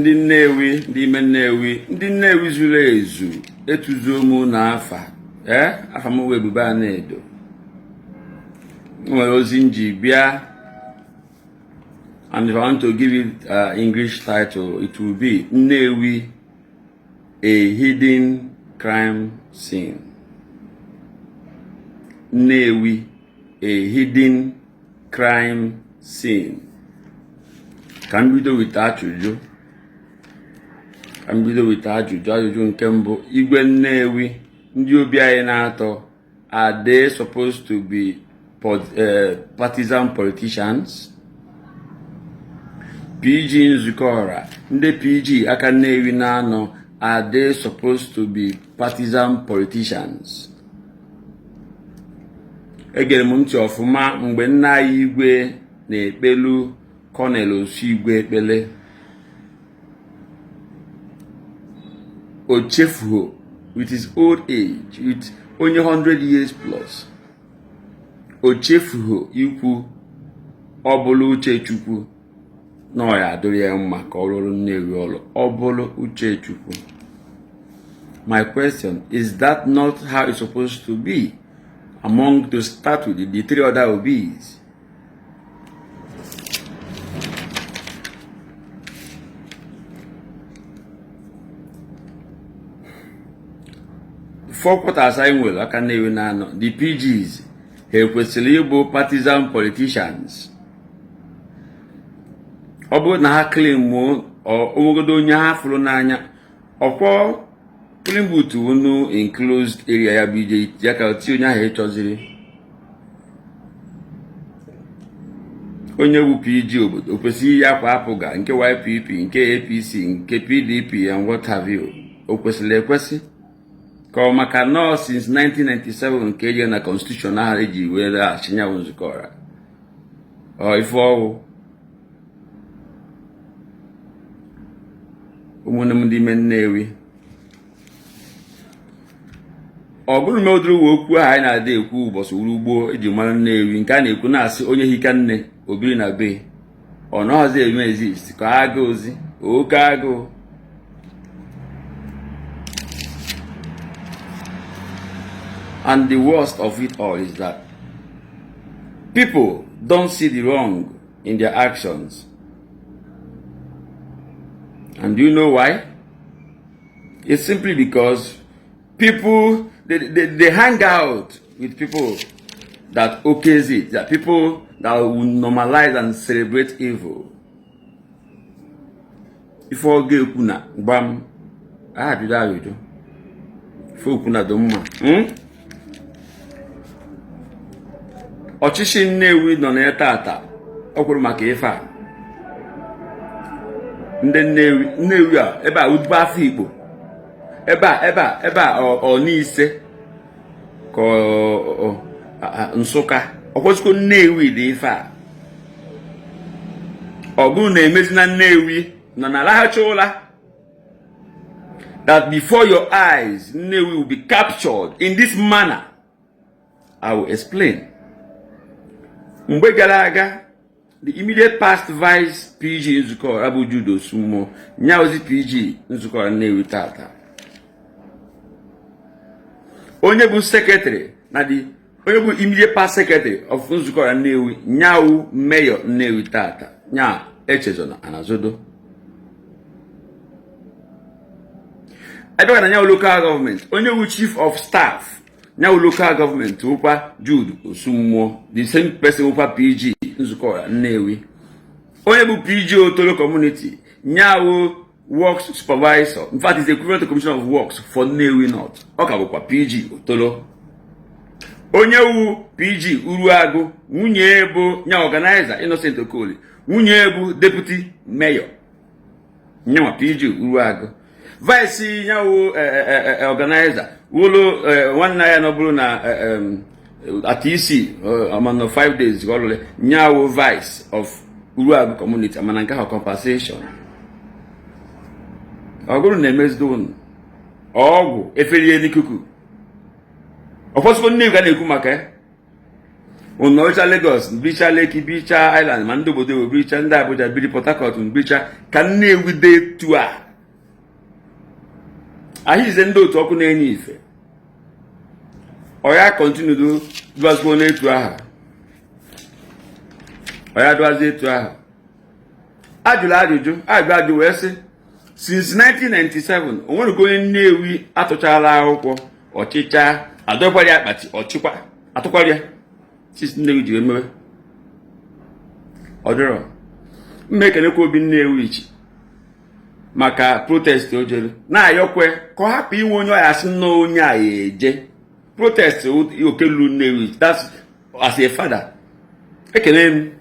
ndị Nnewi, ndị ime Nnewi, ndị Nnewi zuru ezu etuzo mụ n'afa afa m wee Ebuka Anedo. Nwere ozi nji bịa, and if I want to give it English title, it will be Nnewi, a hidden crime scene. Nnewi, a hidden crime scene. Can we do with ajụjụ? Can we do with ajụjụ? Ajụjụ nke mbụ, Igwe Nnewi, ndị obi anyị na-atọ, are they supposed to be partisan politicians? PG Nzukọra, ndị PG aka Nnewi na-anọ, are they supposed to be partisan politicians? Egere m ntị ọfụma mgbe nna anyị Igwe na-ekpelu Colonel Osigwe ekpele. O chefuo with his old age, with only 100 years plus. O chefuo ikwu ọbụlụ Uchechukwu na ya adịrị ya mma ka ọ rụrụ Nnewi ọrụ. Ọbụlụ Uchechukwu. My question is, that not how it's supposed to be among, to start with, the three other Obis? Four quarters I will, I can even know. The PGs, he kwesịrị ịbụ partisan politicians. Ọ bụrụ na ha claim omogodo onye ha fụrụ n'anya, ọkwọ polling booth unu enclosed area ya BJ ya ka ti onye ahụ chọziri. Onye wu PG obodo o kwesịrị ya kwa apụga nke YPP, nke APC, nke PDP and what have you. O kwesịrị ekwesị. Maka no since 1997 nke eje na constitution ahụ eji were achịnya Nzukọra. Ife ọwụ ụmụnne m ndị ime Nnewi. Ọ bụrụ na oduru okwu ahụ anyị na-adị ekwu ụbọchị ugbo eji mara Nnewi, nke a na-ekwu na-asị onye hika nne obiri na be ọ nọghịzi eme exist ka agụ ozi oke agụ. And the worst of it all is that people don't see the wrong in their actions. And do you know why? It's simply because people, they hang out with people that okays it, that people that will normalize and celebrate evil. If all get kuna, bam, I do that with you. If all kuna domma, Ọchịchị Nnewi nọ n'etata ọ kwuru maka ife a. Ndị Nnewi a ebe a udbu afọ Igbo ebe a ọ n'ise ka Nsụka ọkwụsịkwa Nnewi dị ife a. Ọ bụrụ na emezi na Nnewi nọ na laghachi ụla, that before your eyes Nnewi will be captured in this manner. I will explain. Mgbe gara aga, the immediate past vice PG Nzukọra bụ Judo Sumo, nyaozi PG Nzukọra Nnewi tata. Onye bụ secretary na onye bụ immediate past secretary of Nzukọra Nnewi, nyawu mayor Nnewi tata, nya Echezona Anazodo. Ebe na nyawu local government, onye bụ chief of staff nyawu local government ụkwa Jude Osumo, the same person ụkwa PG Nzukọra Nnewi. Onye bụ PG Otolo community nyawu works supervisor, in fact is the equivalent to commissioner of works for Nnewi North. Ọka bụkwa PG Otolo. Onye wu PG Uruagụ, nwunye bụ nya organizer Innocent Okoli, nwunye bụ deputy mayor nyawa PG Uruagụ. Vice nyawu organizer wolo nwanne ya nọbụrụ na at isi amano 5 days golole nyawu vice of Uruagụ community amana nke ha compensation. Oguru na emezdo ọgwụ eferie n'ikuku. Ọfọsọ nne ga na-ekwu maka Unocha Lagos, Bicha Lake, Bicha Island, Mandobodo, Bicha, and Abuja, Billy Port Harcourt, Bicha, can name with day to her. I hear Zendo talking any ife. Or I continue to do as one to her. Or I do as it to her. I do essay. Since 1997, I want to go in near we Atochala or Chicha, I don't worry about or Chupa, Atoquaria. She's new to remember. Odoro. Make an equal be near which. Maka protest ojere. Na yokwe ko happy won you as no nya eje. Protest you kelu near which. That's as a father. Ekenem.